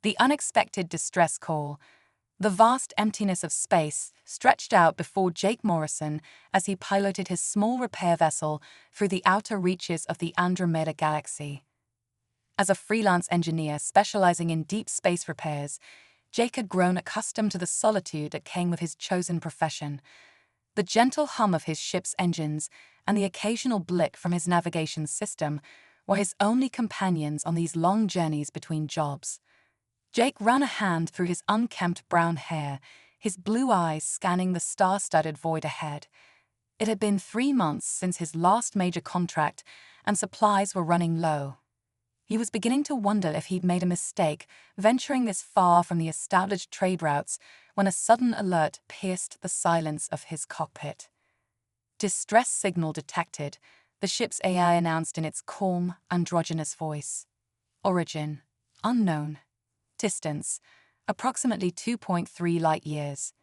The unexpected distress call. The vast emptiness of space stretched out before Jake Morrison as he piloted his small repair vessel through the outer reaches of the Andromeda Galaxy. As a freelance engineer specializing in deep space repairs, Jake had grown accustomed to the solitude that came with his chosen profession. The gentle hum of his ship's engines and the occasional blip from his navigation system were his only companions on these long journeys between jobs. Jake ran a hand through his unkempt brown hair, his blue eyes scanning the star-studded void ahead. It had been 3 months since his last major contract, and supplies were running low. He was beginning to wonder if he'd made a mistake venturing this far from the established trade routes when a sudden alert pierced the silence of his cockpit. Distress signal detected, the ship's AI announced in its calm, androgynous voice. Origin: unknown. Distance: approximately 2.3 light-years.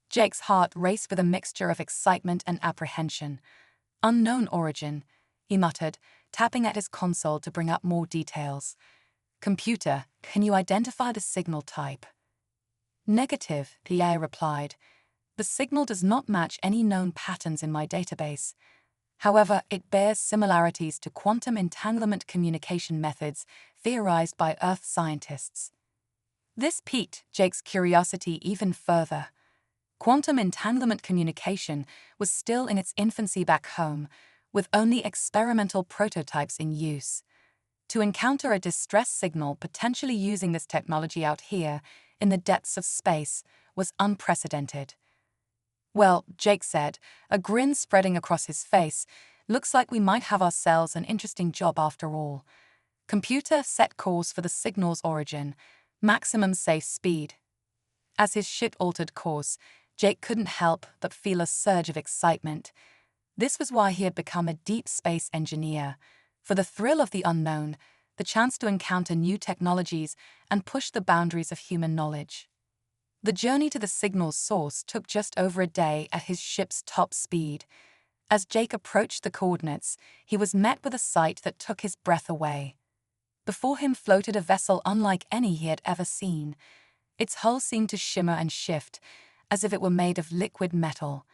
Jake's heart raced with a mixture of excitement and apprehension. Unknown origin, he muttered, tapping at his console to bring up more details. Computer, can you identify the signal type? Negative, the AI replied. The signal does not match any known patterns in my database. However, it bears similarities to quantum entanglement communication methods theorized by Earth scientists. This piqued Jake's curiosity even further. Quantum entanglement communication was still in its infancy back home, with only experimental prototypes in use. To encounter a distress signal potentially using this technology out here, in the depths of space, was unprecedented. Well, Jake said, a grin spreading across his face, looks like we might have ourselves an interesting job after all. Computer, set course for the signal's origin. Maximum safe speed. As his ship altered course, Jake couldn't help but feel a surge of excitement. This was why he had become a deep space engineer, for the thrill of the unknown, the chance to encounter new technologies and push the boundaries of human knowledge. The journey to the signal's source took just over a day at his ship's top speed. As Jake approached the coordinates, he was met with a sight that took his breath away. Before him floated a vessel unlike any he had ever seen. Its hull seemed to shimmer and shift, as if it were made of liquid metal.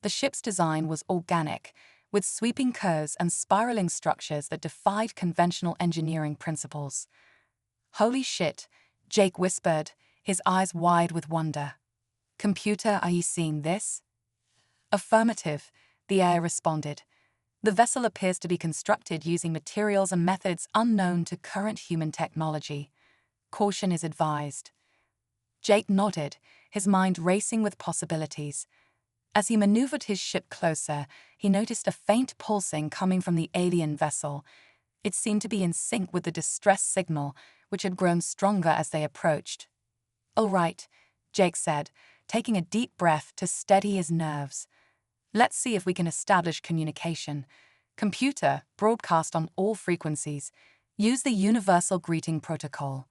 The ship's design was organic, with sweeping curves and spiraling structures that defied conventional engineering principles. "Holy shit," Jake whispered, his eyes wide with wonder. "Computer, are you seeing this?" "Affirmative," the AI responded. "The vessel appears to be constructed using materials and methods unknown to current human technology. Caution is advised." Jake nodded, his mind racing with possibilities. As he maneuvered his ship closer, he noticed a faint pulsing coming from the alien vessel. It seemed to be in sync with the distress signal, which had grown stronger as they approached. "All right," Jake said, taking a deep breath to steady his nerves. "Let's see if we can establish communication. Computer, broadcast on all frequencies. Use the Universal Greeting Protocol."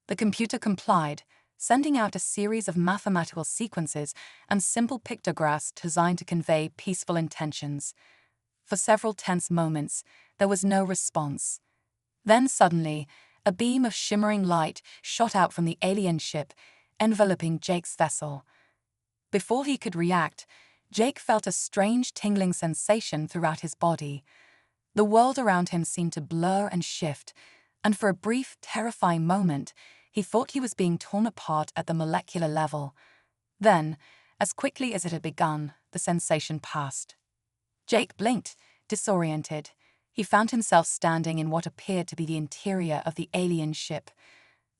The computer complied, sending out a series of mathematical sequences and simple pictographs designed to convey peaceful intentions. For several tense moments, there was no response. Then suddenly, a beam of shimmering light shot out from the alien ship, enveloping Jake's vessel. Before he could react, Jake felt a strange tingling sensation throughout his body. The world around him seemed to blur and shift, and for a brief, terrifying moment, he thought he was being torn apart at the molecular level. Then, as quickly as it had begun, the sensation passed. Jake blinked, disoriented. He found himself standing in what appeared to be the interior of the alien ship.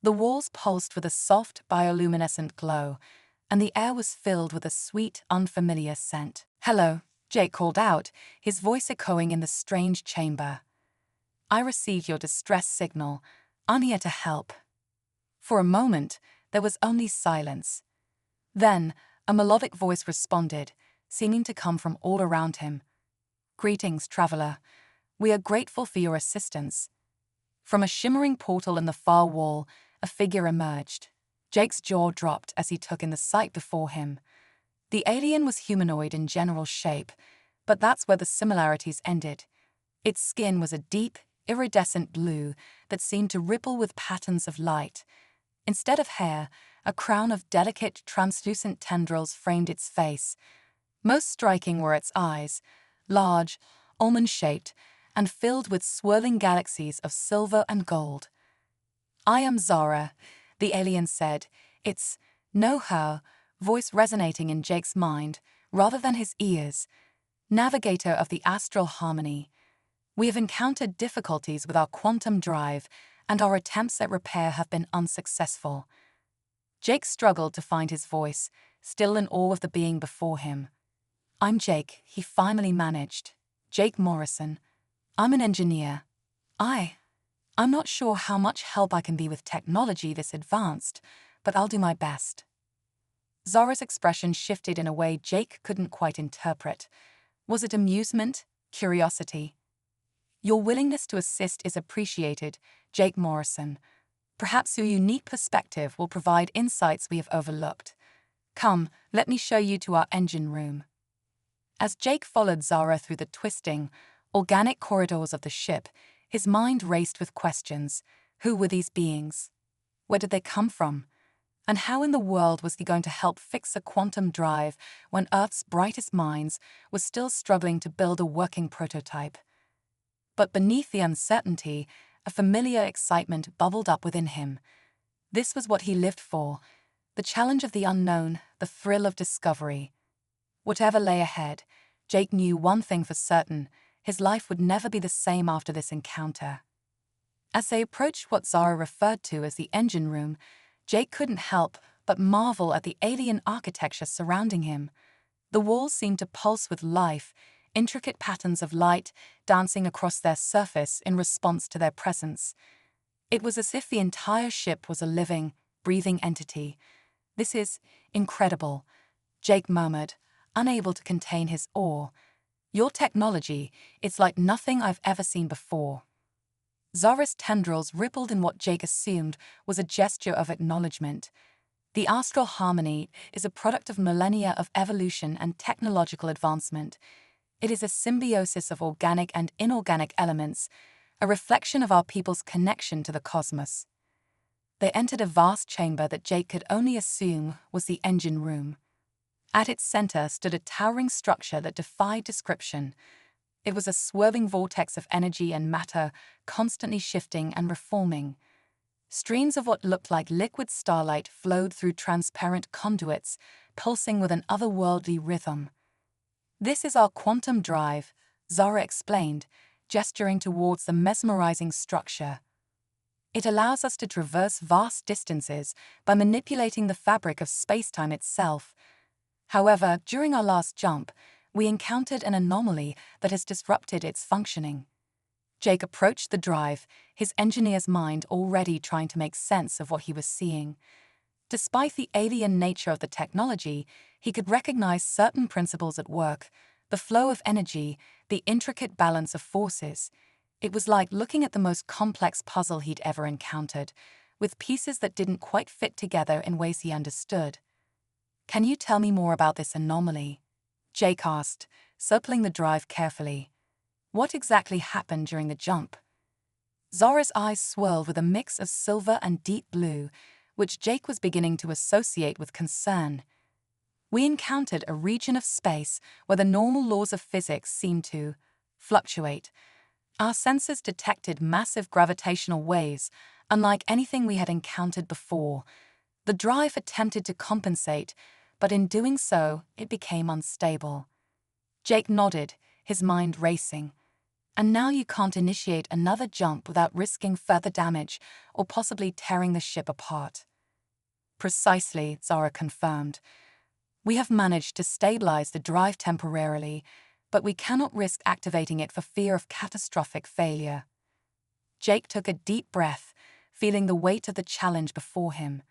The walls pulsed with a soft, bioluminescent glow, and the air was filled with a sweet, unfamiliar scent. "Hello," Jake called out, his voice echoing in the strange chamber. "I received your distress signal. I'm here to help." For a moment, there was only silence. Then, a melodic voice responded, seeming to come from all around him. "Greetings, traveler. We are grateful for your assistance." From a shimmering portal in the far wall, a figure emerged. Jake's jaw dropped as he took in the sight before him. The alien was humanoid in general shape, but that's where the similarities ended. Its skin was a deep, iridescent blue that seemed to ripple with patterns of light, Instead of hair, a crown of delicate, translucent tendrils framed its face. Most striking were its eyes, large, almond-shaped, and filled with swirling galaxies of silver and gold. "I am Zara," the alien said, its know-how voice resonating in Jake's mind rather than his ears. "Navigator of the astral harmony. We have encountered difficulties with our quantum drive, and our attempts at repair have been unsuccessful." Jake struggled to find his voice, still in awe of the being before him. "I'm Jake," he finally managed. "Jake Morrison. I'm an engineer. I'm not sure how much help I can be with technology this advanced, but I'll do my best." Zara's expression shifted in a way Jake couldn't quite interpret. Was it amusement? Curiosity? "Your willingness to assist is appreciated, Jake Morrison. Perhaps your unique perspective will provide insights we have overlooked. Come, let me show you to our engine room." As Jake followed Zara through the twisting, organic corridors of the ship, his mind raced with questions. Who were these beings? Where did they come from? And how in the world was he going to help fix a quantum drive when Earth's brightest minds were still struggling to build a working prototype? But beneath the uncertainty, a familiar excitement bubbled up within him. This was what he lived for: the challenge of the unknown, the thrill of discovery. Whatever lay ahead, Jake knew one thing for certain: his life would never be the same after this encounter. As they approached what Zara referred to as the engine room, Jake couldn't help but marvel at the alien architecture surrounding him. The walls seemed to pulse with life, intricate patterns of light dancing across their surface in response to their presence. It was as if the entire ship was a living, breathing entity. "This is incredible," Jake murmured, unable to contain his awe. "Your technology, it's like nothing I've ever seen before." Zara's tendrils rippled in what Jake assumed was a gesture of acknowledgement. The astral harmony is a product of millennia of evolution and technological advancement. It is a symbiosis of organic and inorganic elements, a reflection of our people's connection to the cosmos. They entered a vast chamber that Jake could only assume was the engine room. At its center stood a towering structure that defied description. It was a swirling vortex of energy and matter, constantly shifting and reforming. Streams of what looked like liquid starlight flowed through transparent conduits, pulsing with an otherworldly rhythm. "This is our quantum drive," Zara explained, gesturing towards the mesmerizing structure. "It allows us to traverse vast distances by manipulating the fabric of space-time itself. However, during our last jump, we encountered an anomaly that has disrupted its functioning." Jake approached the drive, his engineer's mind already trying to make sense of what he was seeing. Despite the alien nature of the technology, he could recognize certain principles at work: the flow of energy, the intricate balance of forces. It was like looking at the most complex puzzle he'd ever encountered, with pieces that didn't quite fit together in ways he understood. "Can you tell me more about this anomaly?" Jake asked, circling the drive carefully. "What exactly happened during the jump?" Zara's eyes swirled with a mix of silver and deep blue, which Jake was beginning to associate with concern. "We encountered a region of space where the normal laws of physics seemed to fluctuate. Our sensors detected massive gravitational waves, unlike anything we had encountered before. The drive attempted to compensate, but in doing so, it became unstable." Jake nodded, his mind racing. "And now you can't initiate another jump without risking further damage or possibly tearing the ship apart." "Precisely," Zara confirmed. "We have managed to stabilize the drive temporarily, but we cannot risk activating it for fear of catastrophic failure." Jake took a deep breath, feeling the weight of the challenge before him.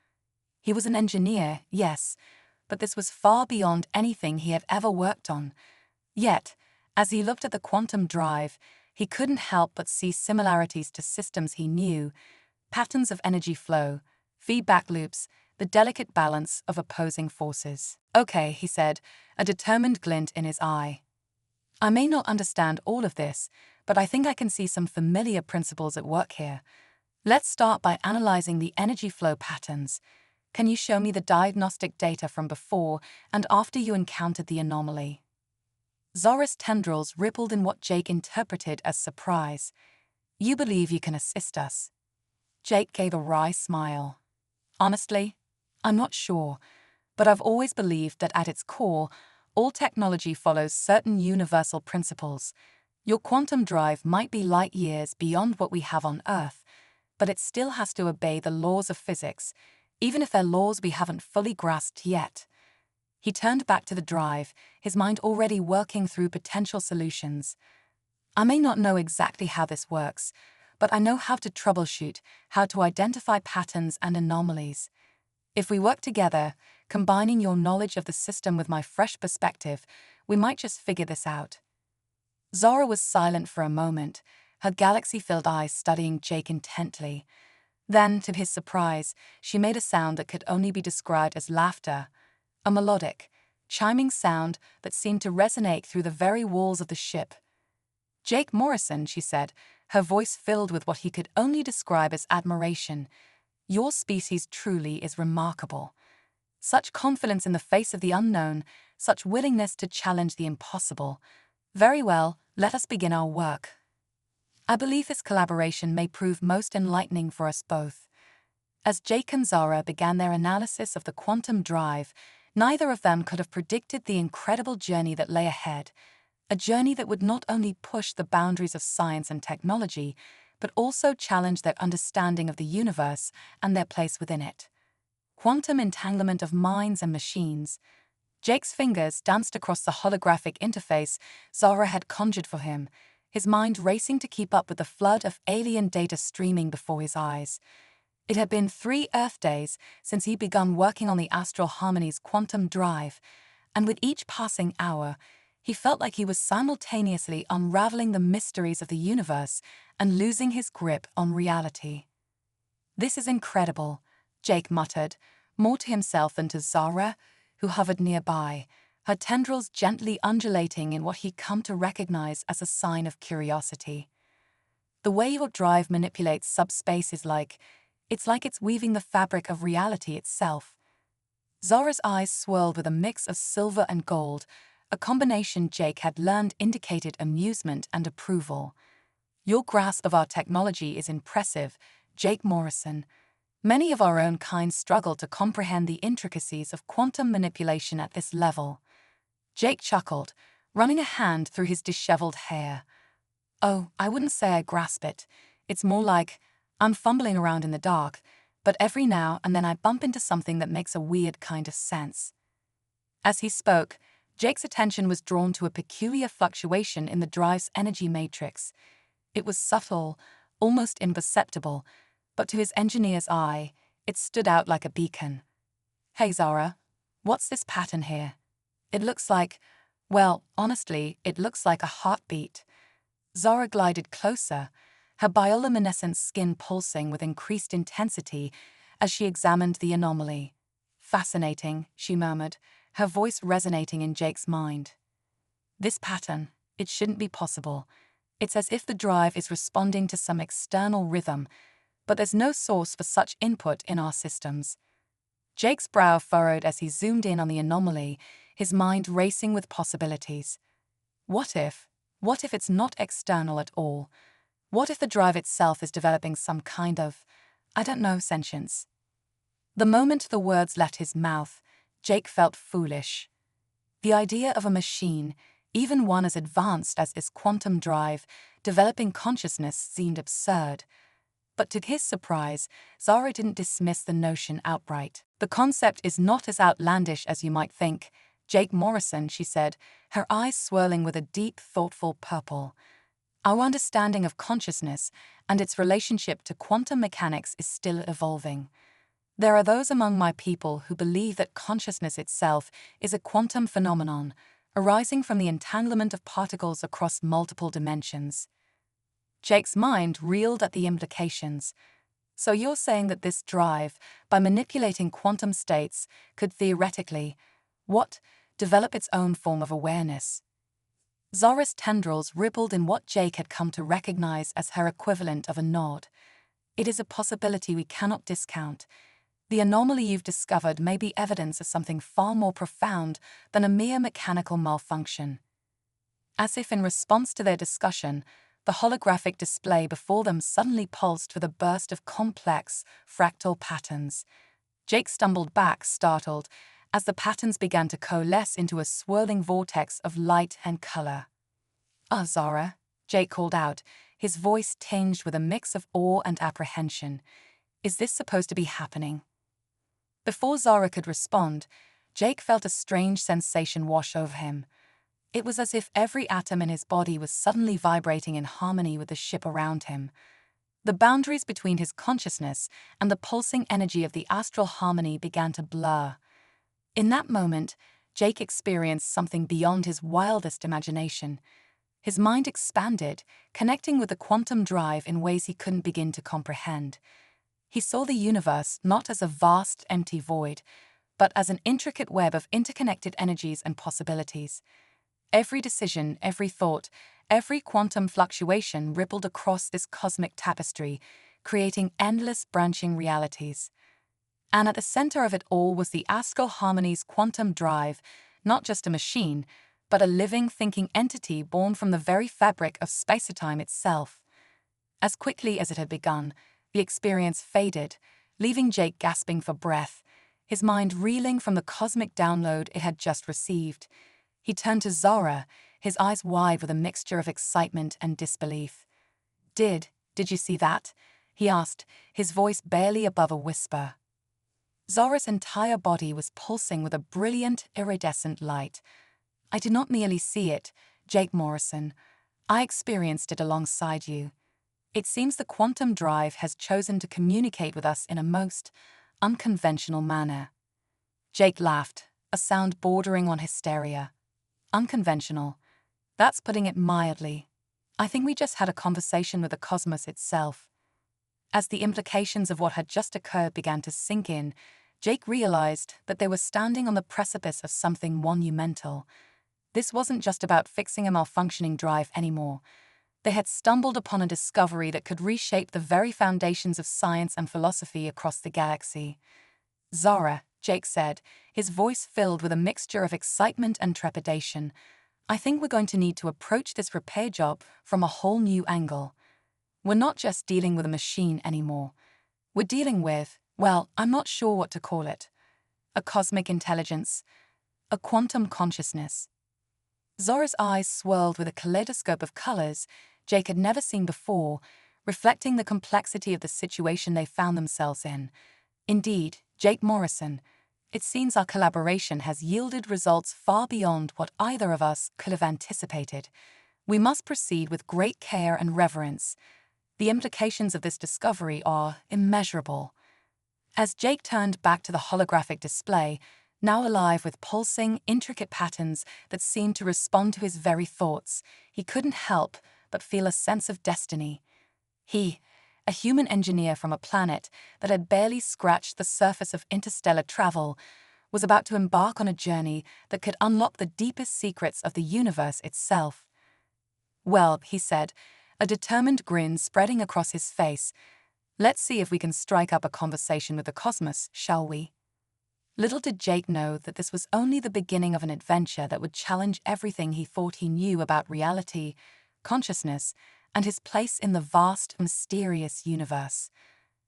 He was an engineer, yes, but this was far beyond anything he had ever worked on. Yet, as he looked at the quantum drive, he couldn't help but see similarities to systems he knew: patterns of energy flow, feedback loops, the delicate balance of opposing forces. "Okay," he said, a determined glint in his eye. "I may not understand all of this, but I think I can see some familiar principles at work here. Let's start by analyzing the energy flow patterns. Can you show me the diagnostic data from before and after you encountered the anomaly? Zora's tendrils rippled in what Jake interpreted as surprise. You believe you can assist us? Jake gave a wry smile. Honestly, I'm not sure, but I've always believed that at its core, all technology follows certain universal principles. Your quantum drive might be light years beyond what we have on Earth, but it still has to obey the laws of physics, even if they're laws we haven't fully grasped yet. He turned back to the drive, his mind already working through potential solutions. I may not know exactly how this works, but I know how to troubleshoot, how to identify patterns and anomalies. If we work together, combining your knowledge of the system with my fresh perspective, we might just figure this out. Zora was silent for a moment, her galaxy-filled eyes studying Jake intently. Then, to his surprise, she made a sound that could only be described as laughter, a melodic, chiming sound that seemed to resonate through the very walls of the ship. Jake Morrison, she said, her voice filled with what he could only describe as admiration. Your species truly is remarkable. Such confidence in the face of the unknown, such willingness to challenge the impossible. Very well, let us begin our work. I believe this collaboration may prove most enlightening for us both. As Jake and Zora began their analysis of the quantum drive, neither of them could have predicted the incredible journey that lay ahead, a journey that would not only push the boundaries of science and technology, but also challenge their understanding of the universe and their place within it. Quantum entanglement of minds and machines. Jake's fingers danced across the holographic interface Zora had conjured for him, his mind racing to keep up with the flood of alien data streaming before his eyes. It had been 3 Earth days since he'd begun working on the Astral Harmony's quantum drive, and with each passing hour, he felt like he was simultaneously unraveling the mysteries of the universe and losing his grip on reality. This is incredible, Jake muttered, more to himself than to Zora, who hovered nearby, her tendrils gently undulating in what he'd come to recognize as a sign of curiosity. The way your drive manipulates subspace is it's like it's weaving the fabric of reality itself. Zora's eyes swirled with a mix of silver and gold, a combination Jake had learned indicated amusement and approval. Your grasp of our technology is impressive, Jake Morrison. Many of our own kind struggle to comprehend the intricacies of quantum manipulation at this level. Jake chuckled, running a hand through his disheveled hair. Oh, I wouldn't say I grasp it. It's more like I'm fumbling around in the dark, but every now and then I bump into something that makes a weird kind of sense. As he spoke, Jake's attention was drawn to a peculiar fluctuation in the drive's energy matrix. It was subtle, almost imperceptible, but to his engineer's eye, it stood out like a beacon. Hey Zora, what's this pattern here? It looks like, well, honestly, it looks like a heartbeat. Zora glided closer, her bioluminescent skin pulsing with increased intensity as she examined the anomaly. Fascinating, she murmured, her voice resonating in Jake's mind. This pattern, it shouldn't be possible. It's as if the drive is responding to some external rhythm, but there's no source for such input in our systems. Jake's brow furrowed as he zoomed in on the anomaly, his mind racing with possibilities. What if it's not external at all? What if the drive itself is developing some kind of, sentience? The moment the words left his mouth, Jake felt foolish. The idea of a machine, even one as advanced as his quantum drive, developing consciousness seemed absurd. But to his surprise, Zora didn't dismiss the notion outright. The concept is not as outlandish as you might think, Jake Morrison, she said, her eyes swirling with a deep, thoughtful purple. Our understanding of consciousness and its relationship to quantum mechanics is still evolving. There are those among my people who believe that consciousness itself is a quantum phenomenon, arising from the entanglement of particles across multiple dimensions. Jake's mind reeled at the implications. So you're saying that this drive, by manipulating quantum states, could theoretically, develop its own form of awareness? Zora's tendrils rippled in what Jake had come to recognize as her equivalent of a nod. It is a possibility we cannot discount. The anomaly you've discovered may be evidence of something far more profound than a mere mechanical malfunction. As if in response to their discussion, the holographic display before them suddenly pulsed with a burst of complex, fractal patterns. Jake stumbled back, startled, as the patterns began to coalesce into a swirling vortex of light and color. "Ah, Zara," Jake called out, his voice tinged with a mix of awe and apprehension. "Is this supposed to be happening?" Before Zara could respond, Jake felt a strange sensation wash over him. It was as if every atom in his body was suddenly vibrating in harmony with the ship around him. The boundaries between his consciousness and the pulsing energy of the astral harmony began to blur. In that moment, Jake experienced something beyond his wildest imagination. His mind expanded, connecting with the quantum drive in ways he couldn't begin to comprehend. He saw the universe not as a vast, empty void, but as an intricate web of interconnected energies and possibilities. Every decision, every thought, every quantum fluctuation rippled across this cosmic tapestry, creating endless branching realities. And at the center of it all was the astral harmony's quantum drive, not just a machine, but a living, thinking entity born from the very fabric of space-time itself. As quickly as it had begun, the experience faded, leaving Jake gasping for breath, his mind reeling from the cosmic download it had just received. He turned to Zara, his eyes wide with a mixture of excitement and disbelief. Did you see that?" he asked, his voice barely above a whisper. Zara's entire body was pulsing with a brilliant, iridescent light. "I did not merely see it, Jake Morrison. I experienced it alongside you. It seems the quantum drive has chosen to communicate with us in a most unconventional manner." Jake laughed, a sound bordering on hysteria. "Unconventional? That's putting it mildly. I think we just had a conversation with the cosmos itself." As the implications of what had just occurred began to sink in, Jake realized that they were standing on the precipice of something monumental. This wasn't just about fixing a malfunctioning drive anymore. They had stumbled upon a discovery that could reshape the very foundations of science and philosophy across the galaxy. "Zara," Jake said, his voice filled with a mixture of excitement and trepidation, "I think we're going to need to approach this repair job from a whole new angle. We're not just dealing with a machine anymore. We're dealing with, well, I'm not sure what to call it. A cosmic intelligence, a quantum consciousness." Zora's eyes swirled with a kaleidoscope of colors Jake had never seen before, reflecting the complexity of the situation they found themselves in. "Indeed, Jake Morrison, it seems our collaboration has yielded results far beyond what either of us could have anticipated. We must proceed with great care and reverence. The implications of this discovery are immeasurable." As Jake turned back to the holographic display, now alive with pulsing, intricate patterns that seemed to respond to his very thoughts, he couldn't help but feel a sense of destiny. He, a human engineer from a planet that had barely scratched the surface of interstellar travel, was about to embark on a journey that could unlock the deepest secrets of the universe itself. "Well," he said, a determined grin spreading across his face, "let's see if we can strike up a conversation with the cosmos, shall we?" Little did Jake know that this was only the beginning of an adventure that would challenge everything he thought he knew about reality, consciousness, and his place in the vast, mysterious universe.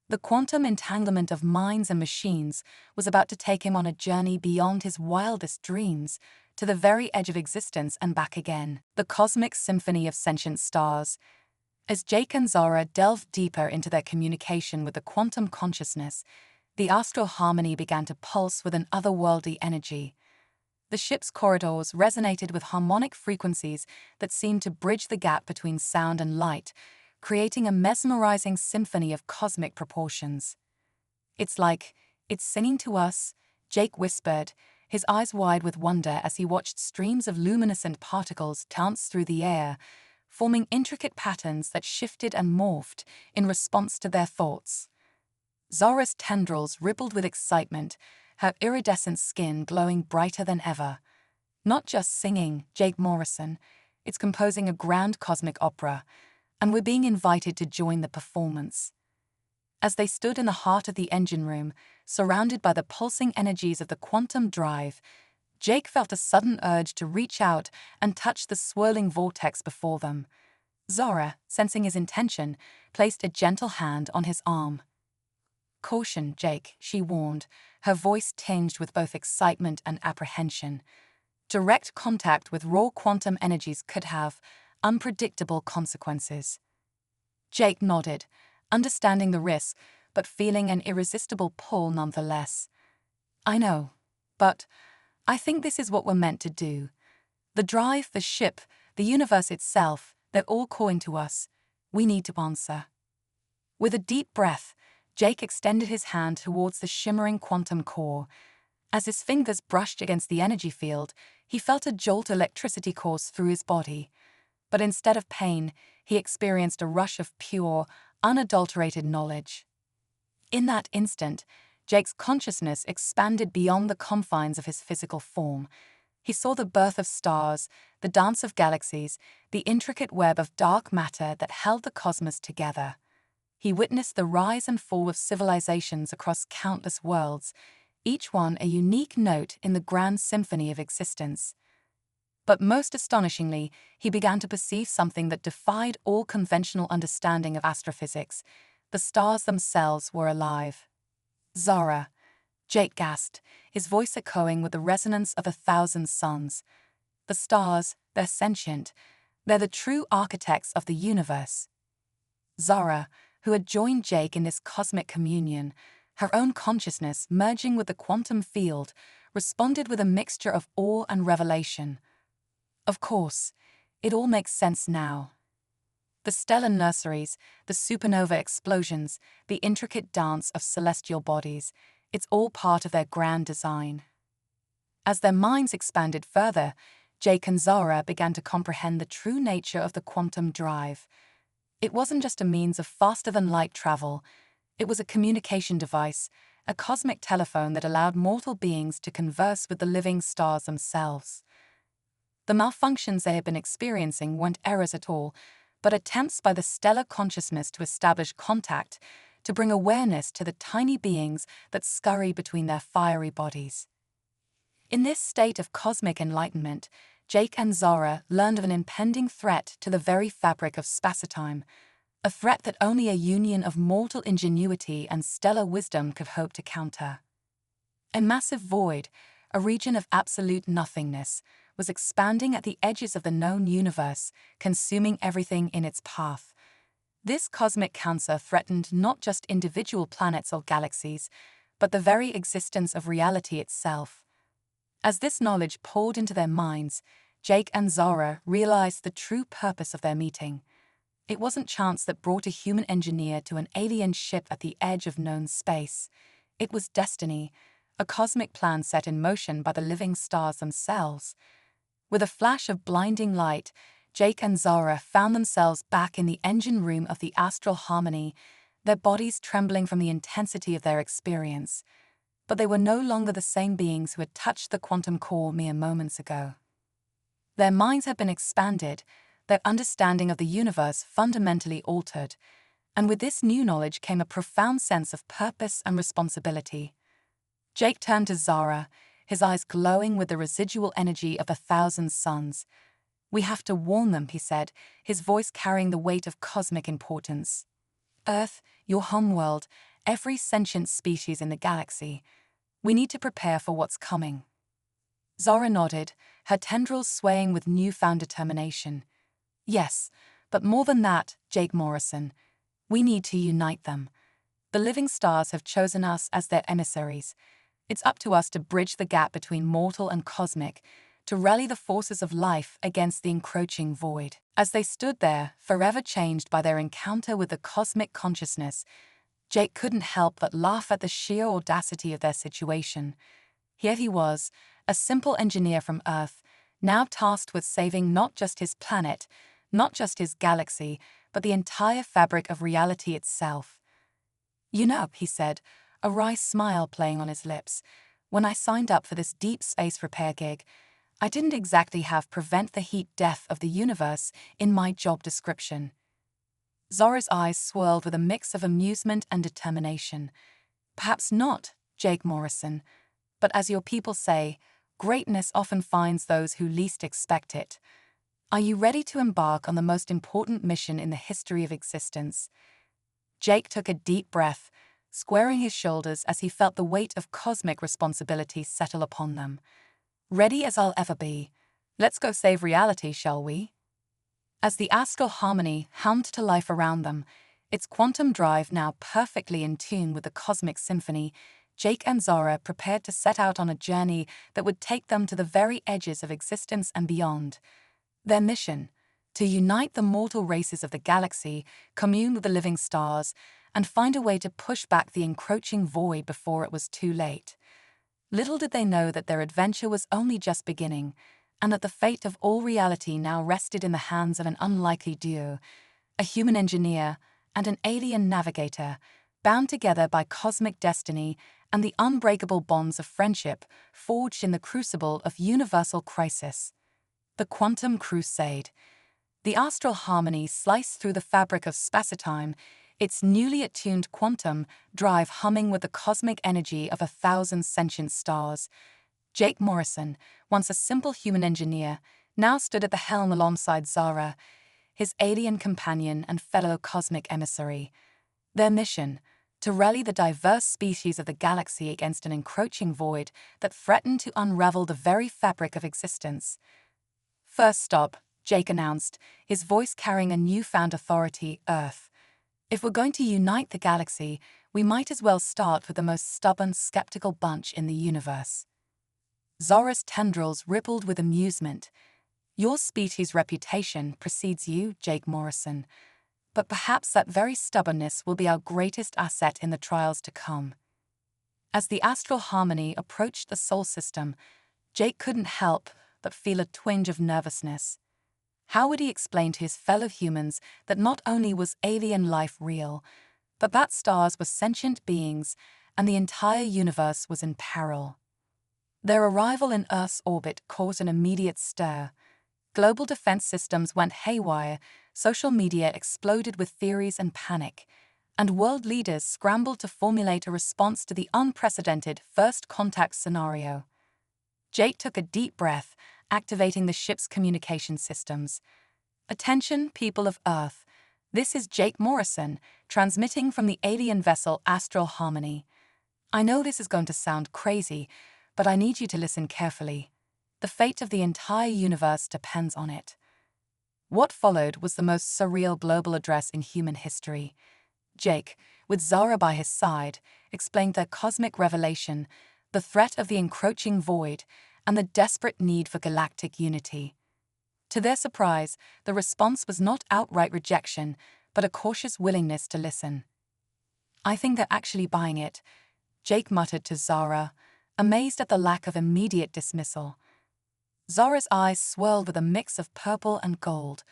The quantum entanglement of minds and machines was about to take him on a journey beyond his wildest dreams, to the very edge of existence and back again, the cosmic symphony of sentient stars. As Jake and Zara delved deeper into their communication with the quantum consciousness, the astral harmony began to pulse with an otherworldly energy. The ship's corridors resonated with harmonic frequencies that seemed to bridge the gap between sound and light, creating a mesmerizing symphony of cosmic proportions. "It's like, it's singing to us," Jake whispered, his eyes wide with wonder as he watched streams of luminescent particles dance through the air, forming intricate patterns that shifted and morphed in response to their thoughts. Zara's tendrils rippled with excitement, her iridescent skin glowing brighter than ever. "Not just singing, Jake Morrison, it's composing a grand cosmic opera, and we're being invited to join the performance." As they stood in the heart of the engine room, surrounded by the pulsing energies of the quantum drive, Jake felt a sudden urge to reach out and touch the swirling vortex before them. Zara, sensing his intention, placed a gentle hand on his arm. "Caution, Jake," she warned, her voice tinged with both excitement and apprehension. Direct contact with raw quantum energies could have unpredictable consequences. Jake nodded, understanding the risk, but feeling an irresistible pull nonetheless. "I know, but I think this is what we're meant to do. The drive, the ship, the universe itself, they're all calling to us. We need to answer." With a deep breath, Jake extended his hand towards the shimmering quantum core. As his fingers brushed against the energy field, he felt a jolt of electricity course through his body. But instead of pain, he experienced a rush of pure, unadulterated knowledge. In that instant, Jake's consciousness expanded beyond the confines of his physical form. He saw the birth of stars, the dance of galaxies, the intricate web of dark matter that held the cosmos together. He witnessed the rise and fall of civilizations across countless worlds, each one a unique note in the grand symphony of existence. But most astonishingly, he began to perceive something that defied all conventional understanding of astrophysics. The stars themselves were alive. "Zara," Jake gasped, his voice echoing with the resonance of 1,000 suns. "The stars, they're sentient. They're the true architects of the universe." Zara, who had joined Jake in this cosmic communion, her own consciousness merging with the quantum field, responded with a mixture of awe and revelation. "Of course, it all makes sense now. The stellar nurseries, the supernova explosions, the intricate dance of celestial bodies, it's all part of their grand design." As their minds expanded further, Jake and Zara began to comprehend the true nature of the quantum drive. It wasn't just a means of faster-than-light travel. It was a communication device, a cosmic telephone that allowed mortal beings to converse with the living stars themselves. The malfunctions they had been experiencing weren't errors at all, but attempts by the stellar consciousness to establish contact, to bring awareness to the tiny beings that scurry between their fiery bodies. In this state of cosmic enlightenment, Jake and Zara learned of an impending threat to the very fabric of spacetime, a threat that only a union of mortal ingenuity and stellar wisdom could hope to counter. A massive void, a region of absolute nothingness, was expanding at the edges of the known universe, consuming everything in its path. This cosmic cancer threatened not just individual planets or galaxies, but the very existence of reality itself. As this knowledge poured into their minds, Jake and Zara realized the true purpose of their meeting. It wasn't chance that brought a human engineer to an alien ship at the edge of known space. It was destiny, a cosmic plan set in motion by the living stars themselves. With a flash of blinding light, Jake and Zara found themselves back in the engine room of the Astral Harmony, their bodies trembling from the intensity of their experience. But they were no longer the same beings who had touched the quantum core mere moments ago. Their minds had been expanded, their understanding of the universe fundamentally altered, and with this new knowledge came a profound sense of purpose and responsibility. Jake turned to Zara, his eyes glowing with the residual energy of 1,000 suns. "We have to warn them," he said, his voice carrying the weight of cosmic importance. "Earth, your homeworld, every sentient species in the galaxy. We need to prepare for what's coming." Zara nodded, her tendrils swaying with newfound determination. "Yes, but more than that, Jake Morrison. We need to unite them. The living stars have chosen us as their emissaries. It's up to us to bridge the gap between mortal and cosmic, to rally the forces of life against the encroaching void." As they stood there, forever changed by their encounter with the cosmic consciousness, Jake couldn't help but laugh at the sheer audacity of their situation. Here he was, a simple engineer from Earth, now tasked with saving not just his planet, not just his galaxy, but the entire fabric of reality itself. "You know," he said, a wry smile playing on his lips, "when I signed up for this deep space repair gig, I didn't exactly have prevent the heat death of the universe in my job description." Zora's eyes swirled with a mix of amusement and determination. Perhaps not, Jake Morrison, but as your people say, greatness often finds those who least expect it. Are you ready to embark on the most important mission in the history of existence? Jake took a deep breath, squaring his shoulders as he felt the weight of cosmic responsibility settle upon them. Ready as I'll ever be. Let's go save reality, shall we? As the astral harmony hummed to life around them, its quantum drive now perfectly in tune with the cosmic symphony, Jake and Zora prepared to set out on a journey that would take them to the very edges of existence and beyond. Their mission: to unite the mortal races of the galaxy, commune with the living stars, and find a way to push back the encroaching void before it was too late. Little did they know that their adventure was only just beginning, and that the fate of all reality now rested in the hands of an unlikely duo, a human engineer and an alien navigator, bound together by cosmic destiny and the unbreakable bonds of friendship forged in the crucible of universal crisis. The Quantum Crusade. The astral harmony sliced through the fabric of spacetime, its newly attuned quantum drive humming with the cosmic energy of 1,000 sentient stars. Jake Morrison, once a simple human engineer, now stood at the helm alongside Zara, his alien companion and fellow cosmic emissary. Their mission: to rally the diverse species of the galaxy against an encroaching void that threatened to unravel the very fabric of existence. First stop, Jake announced, his voice carrying a newfound authority: Earth. If we're going to unite the galaxy, we might as well start with the most stubborn, skeptical bunch in the universe. Zora's tendrils rippled with amusement. Your species' reputation precedes you, Jake Morrison, but perhaps that very stubbornness will be our greatest asset in the trials to come. As the astral harmony approached the Sol system, Jake couldn't help but feel a twinge of nervousness. How would he explain to his fellow humans that not only was alien life real, but that stars were sentient beings and the entire universe was in peril? Their arrival in Earth's orbit caused an immediate stir. Global defense systems went haywire, social media exploded with theories and panic, and world leaders scrambled to formulate a response to the unprecedented first contact scenario. Jake took a deep breath, activating the ship's communication systems. Attention, people of Earth. This is Jake Morrison, transmitting from the alien vessel Astral Harmony. I know this is going to sound crazy, but I need you to listen carefully. The fate of the entire universe depends on it. What followed was the most surreal global address in human history. Jake, with Zara by his side, explained their cosmic revelation, the threat of the encroaching void, and the desperate need for galactic unity. To their surprise, the response was not outright rejection, but a cautious willingness to listen. I think they're actually buying it, Jake muttered to Zara, amazed at the lack of immediate dismissal. Zara's eyes swirled with a mix of purple and gold.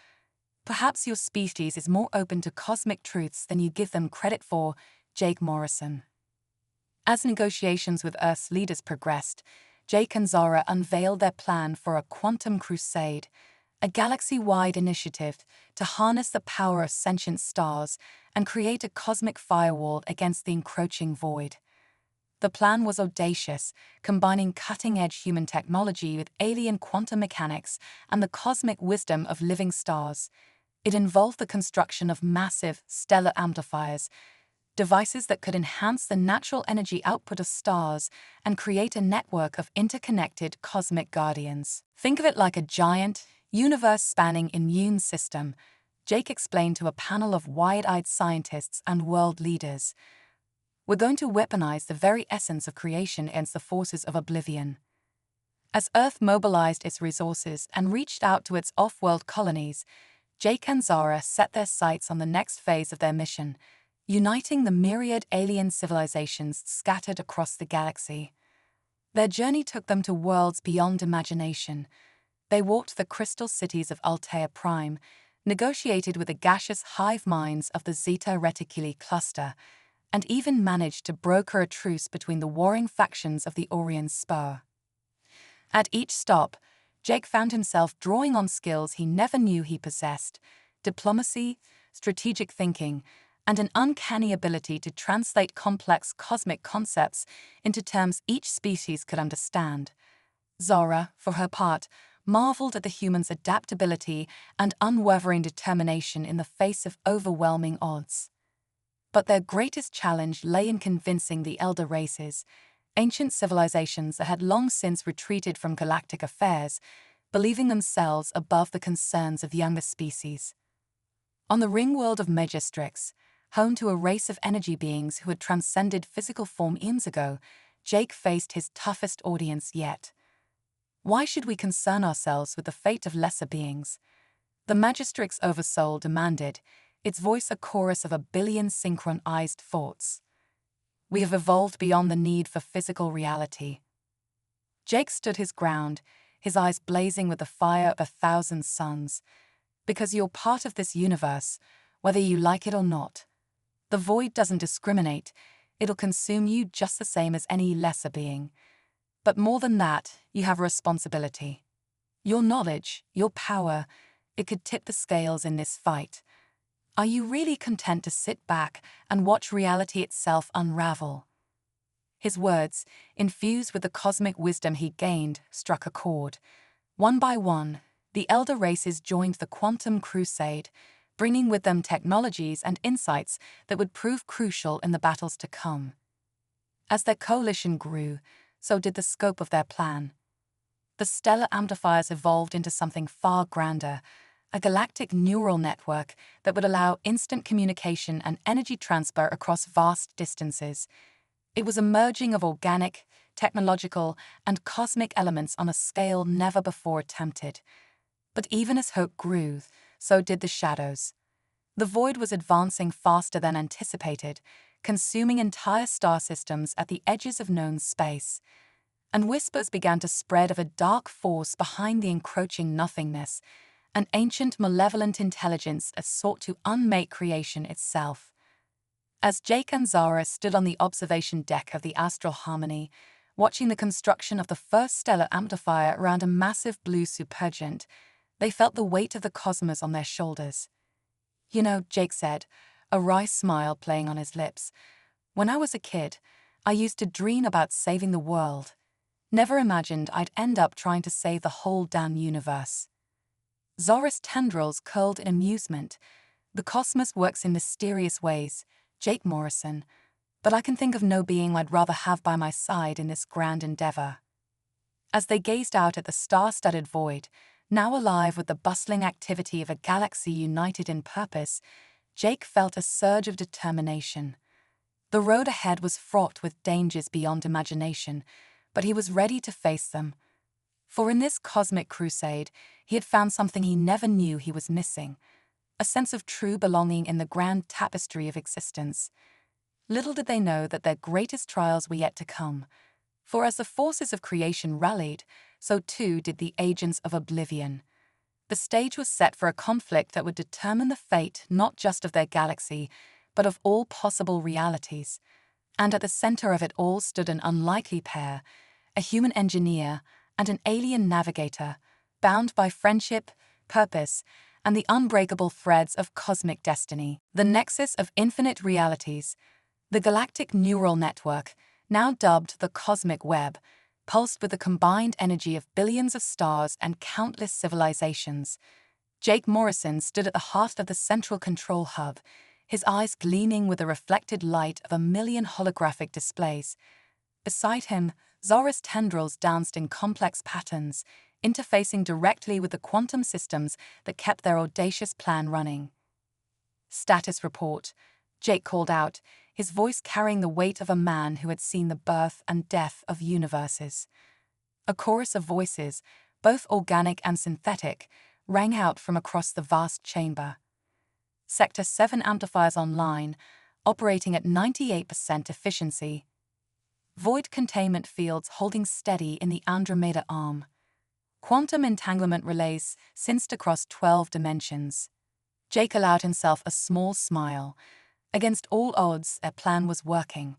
Perhaps your species is more open to cosmic truths than you give them credit for, Jake Morrison. As negotiations with Earth's leaders progressed, Jake and Zara unveiled their plan for a quantum crusade, a galaxy-wide initiative to harness the power of sentient stars and create a cosmic firewall against the encroaching void. The plan was audacious, combining cutting-edge human technology with alien quantum mechanics and the cosmic wisdom of living stars. It involved the construction of massive stellar amplifiers, devices that could enhance the natural energy output of stars and create a network of interconnected cosmic guardians. Think of it like a giant, universe-spanning immune system, Jake explained to a panel of wide-eyed scientists and world leaders. We're going to weaponize the very essence of creation against the forces of oblivion. As Earth mobilized its resources and reached out to its off-world colonies, Jake and Zara set their sights on the next phase of their mission, uniting the myriad alien civilizations scattered across the galaxy. Their journey took them to worlds beyond imagination. They walked the crystal cities of Altair Prime, negotiated with the gaseous hive minds of the Zeta Reticuli cluster, and even managed to broker a truce between the warring factions of the Orion Spur. At each stop, Jake found himself drawing on skills he never knew he possessed: diplomacy, strategic thinking, and an uncanny ability to translate complex cosmic concepts into terms each species could understand. Zara, for her part, marveled at the humans' adaptability and unwavering determination in the face of overwhelming odds. But their greatest challenge lay in convincing the elder races, ancient civilizations that had long since retreated from galactic affairs, believing themselves above the concerns of younger species. On the ring world of Magistrix, home to a race of energy beings who had transcended physical form eons ago, Jake faced his toughest audience yet. Why should we concern ourselves with the fate of lesser beings? The Magistrix Oversoul demanded, its voice a chorus of a billion synchronized thoughts. We have evolved beyond the need for physical reality. Jake stood his ground, his eyes blazing with the fire of 1,000 suns. Because you're part of this universe, whether you like it or not. The void doesn't discriminate, it'll consume you just the same as any lesser being. But more than that, you have a responsibility. Your knowledge, your power, it could tip the scales in this fight. Are you really content to sit back and watch reality itself unravel? His words, infused with the cosmic wisdom he gained, struck a chord. One by one, the elder races joined the quantum crusade, bringing with them technologies and insights that would prove crucial in the battles to come. As their coalition grew, so did the scope of their plan. The stellar amplifiers evolved into something far grander, a galactic neural network that would allow instant communication and energy transfer across vast distances. It was a merging of organic, technological, and cosmic elements on a scale never before attempted. But even as hope grew, so did the shadows. The void was advancing faster than anticipated, consuming entire star systems at the edges of known space. And whispers began to spread of a dark force behind the encroaching nothingness, an ancient malevolent intelligence that sought to unmake creation itself. As Jake and Zara stood on the observation deck of the Astral Harmony, watching the construction of the first stellar amplifier around a massive blue supergiant, they felt the weight of the cosmos on their shoulders. You know, Jake said, a wry smile playing on his lips, when I was a kid, I used to dream about saving the world. Never imagined I'd end up trying to save the whole damn universe. Zara's tendrils curled in amusement. The cosmos works in mysterious ways, Jake Morrison, but I can think of no being I'd rather have by my side in this grand endeavor. As they gazed out at the star-studded void, now alive with the bustling activity of a galaxy united in purpose, Jake felt a surge of determination. The road ahead was fraught with dangers beyond imagination, but he was ready to face them. For in this cosmic crusade, he had found something he never knew he was missing, a sense of true belonging in the grand tapestry of existence. Little did they know that their greatest trials were yet to come, for as the forces of creation rallied, so too did the agents of oblivion. The stage was set for a conflict that would determine the fate not just of their galaxy, but of all possible realities. And at the center of it all stood an unlikely pair, a human engineer and an alien navigator, bound by friendship, purpose, and the unbreakable threads of cosmic destiny. The nexus of infinite realities, the galactic neural network, now dubbed the cosmic web, pulsed with the combined energy of billions of stars and countless civilizations. Jake Morrison stood at the heart of the central control hub, his eyes gleaming with the reflected light of 1,000,000 holographic displays. Beside him, Zara's tendrils danced in complex patterns, interfacing directly with the quantum systems that kept their audacious plan running. "Status report," Jake called out, his voice carrying the weight of a man who had seen the birth and death of universes. A chorus of voices, both organic and synthetic, rang out from across the vast chamber. Sector 7 amplifiers online, operating at 98% efficiency. Void containment fields holding steady in the Andromeda arm. Quantum entanglement relays sensed across 12 dimensions. Jake allowed himself a small smile. Against all odds, their plan was working.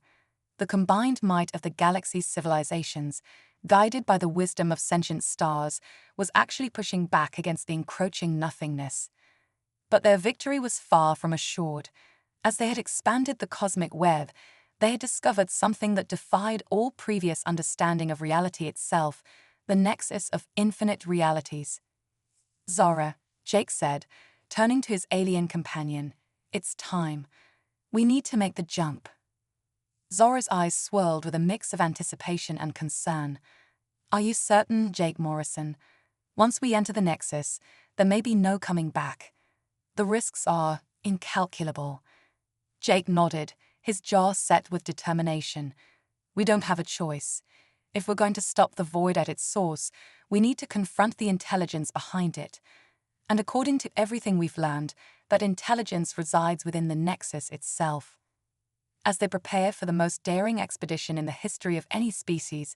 The combined might of the galaxy's civilizations, guided by the wisdom of sentient stars, was actually pushing back against the encroaching nothingness. But their victory was far from assured. As they had expanded the cosmic web, they had discovered something that defied all previous understanding of reality itself, the nexus of infinite realities. "Zara," Jake said, turning to his alien companion, "it's time. We need to make the jump." Zara's eyes swirled with a mix of anticipation and concern. "Are you certain, Jake Morrison? Once we enter the nexus, there may be no coming back. The risks are incalculable." Jake nodded, his jaw set with determination. "We don't have a choice. If we're going to stop the void at its source, we need to confront the intelligence behind it. And according to everything we've learned, that intelligence resides within the nexus itself." As they prepared for the most daring expedition in the history of any species,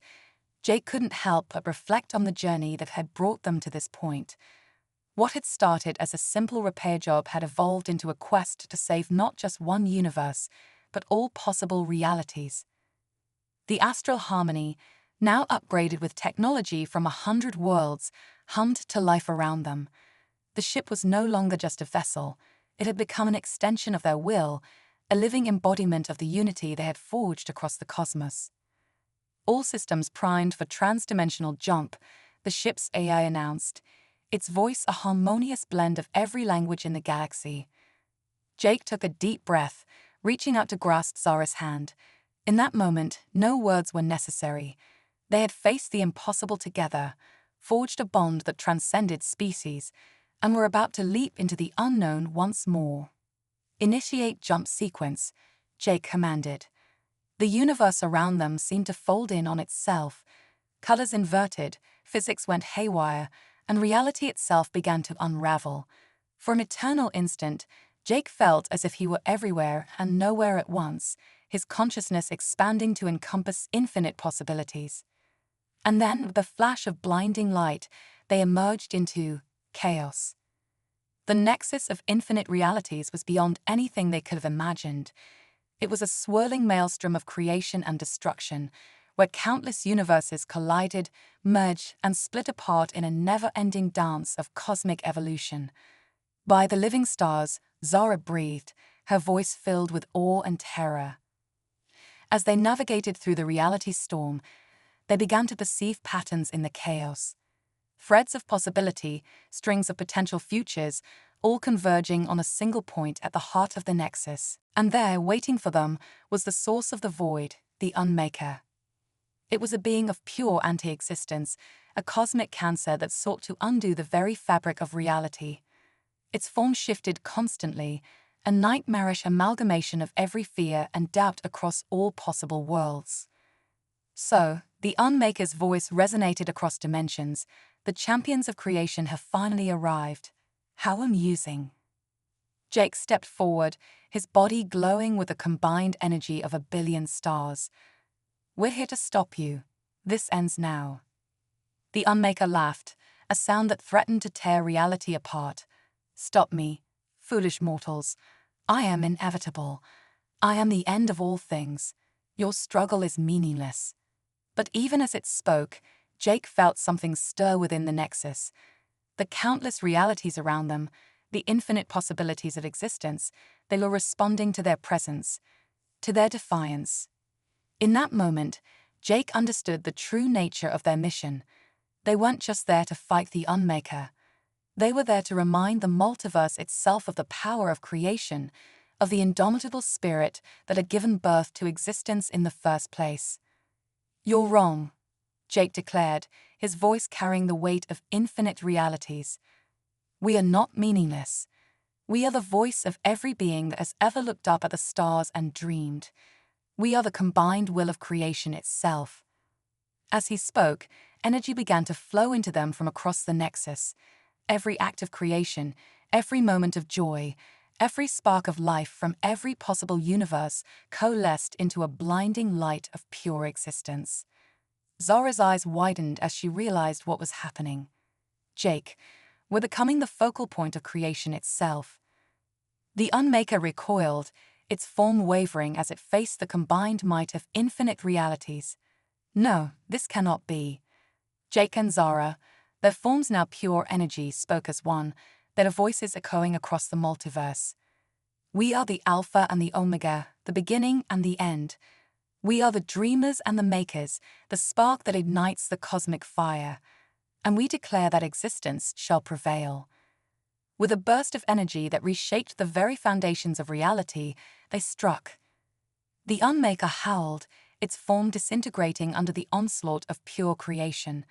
Jake couldn't help but reflect on the journey that had brought them to this point. What had started as a simple repair job had evolved into a quest to save not just one universe, but all possible realities. The astral harmony, now upgraded with technology from 100 worlds, hummed to life around them. The ship was no longer just a vessel. It had become an extension of their will, a living embodiment of the unity they had forged across the cosmos. "All systems primed for transdimensional jump," the ship's AI announced, its voice a harmonious blend of every language in the galaxy. Jake took a deep breath, reaching out to grasp Zara's hand. In that moment, no words were necessary. They had faced the impossible together, forged a bond that transcended species, and were about to leap into the unknown once more. "Initiate jump sequence," Jake commanded. The universe around them seemed to fold in on itself. Colors inverted, physics went haywire, and reality itself began to unravel. For an eternal instant, Jake felt as if he were everywhere and nowhere at once, his consciousness expanding to encompass infinite possibilities. And then, with a flash of blinding light, they emerged into chaos. The nexus of infinite realities was beyond anything they could have imagined. It was a swirling maelstrom of creation and destruction, where countless universes collided, merged, and split apart in a never-ending dance of cosmic evolution. "By the living stars," Zara breathed, her voice filled with awe and terror. As they navigated through the reality storm, they began to perceive patterns in the chaos. Threads of possibility, strings of potential futures, all converging on a single point at the heart of the nexus. And there, waiting for them, was the source of the void, the Unmaker. It was a being of pure anti-existence, a cosmic cancer that sought to undo the very fabric of reality. Its form shifted constantly, a nightmarish amalgamation of every fear and doubt across all possible worlds. So, the Unmaker's voice resonated across dimensions. "The champions of creation have finally arrived. How amusing." Jake stepped forward, his body glowing with the combined energy of 1,000,000,000 stars. "We're here to stop you. This ends now." The Unmaker laughed, a sound that threatened to tear reality apart. "Stop me, foolish mortals. I am inevitable. I am the end of all things. Your struggle is meaningless." But even as it spoke, Jake felt something stir within the nexus. The countless realities around them, the infinite possibilities of existence, they were responding to their presence, to their defiance. In that moment, Jake understood the true nature of their mission. They weren't just there to fight the Unmaker. They were there to remind the multiverse itself of the power of creation, of the indomitable spirit that had given birth to existence in the first place. "You're wrong," Jake declared, his voice carrying the weight of infinite realities. "We are not meaningless. We are the voice of every being that has ever looked up at the stars and dreamed. We are the combined will of creation itself." As he spoke, energy began to flow into them from across the nexus. Every act of creation, every moment of joy, every spark of life from every possible universe coalesced into a blinding light of pure existence. Zara's eyes widened as she realized what was happening. Jake, were becoming the focal point of creation itself. The Unmaker recoiled, its form wavering as it faced the combined might of infinite realities. "No, this cannot be." Jake and Zara, their forms now pure energy, spoke as one, their voices echoing across the multiverse. We are the Alpha and the Omega, the beginning and the end. We are the dreamers and the makers, the spark that ignites the cosmic fire. And we declare that existence shall prevail. With a burst of energy that reshaped the very foundations of reality, they struck. The Unmaker howled, its form disintegrating under the onslaught of pure creation.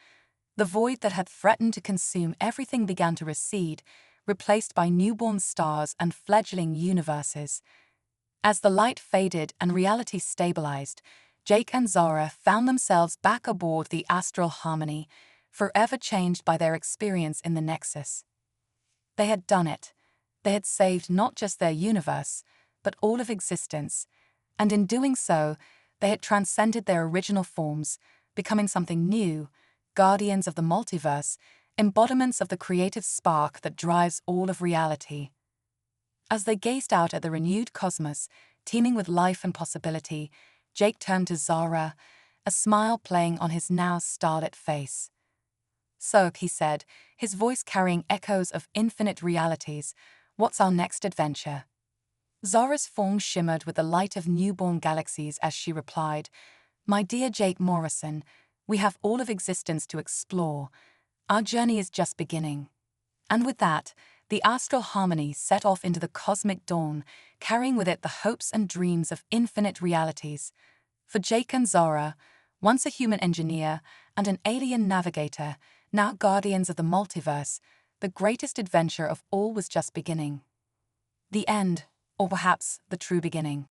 The void that had threatened to consume everything began to recede, replaced by newborn stars and fledgling universes. As the light faded and reality stabilized, Jake and Zara found themselves back aboard the Astral Harmony, forever changed by their experience in the Nexus. They had done it. They had saved not just their universe, but all of existence, and in doing so, they had transcended their original forms, becoming something new, guardians of the multiverse, embodiments of the creative spark that drives all of reality. As they gazed out at the renewed cosmos, teeming with life and possibility, Jake turned to Zara, a smile playing on his now starlit face. "So," he said, his voice carrying echoes of infinite realities, "what's our next adventure?" Zara's form shimmered with the light of newborn galaxies as she replied, "My dear Jake Morrison, we have all of existence to explore. Our journey is just beginning." And with that, the Astral Harmony set off into the cosmic dawn, carrying with it the hopes and dreams of infinite realities. For Jake and Zara, once a human engineer and an alien navigator, now guardians of the multiverse, the greatest adventure of all was just beginning. The end, or perhaps the true beginning.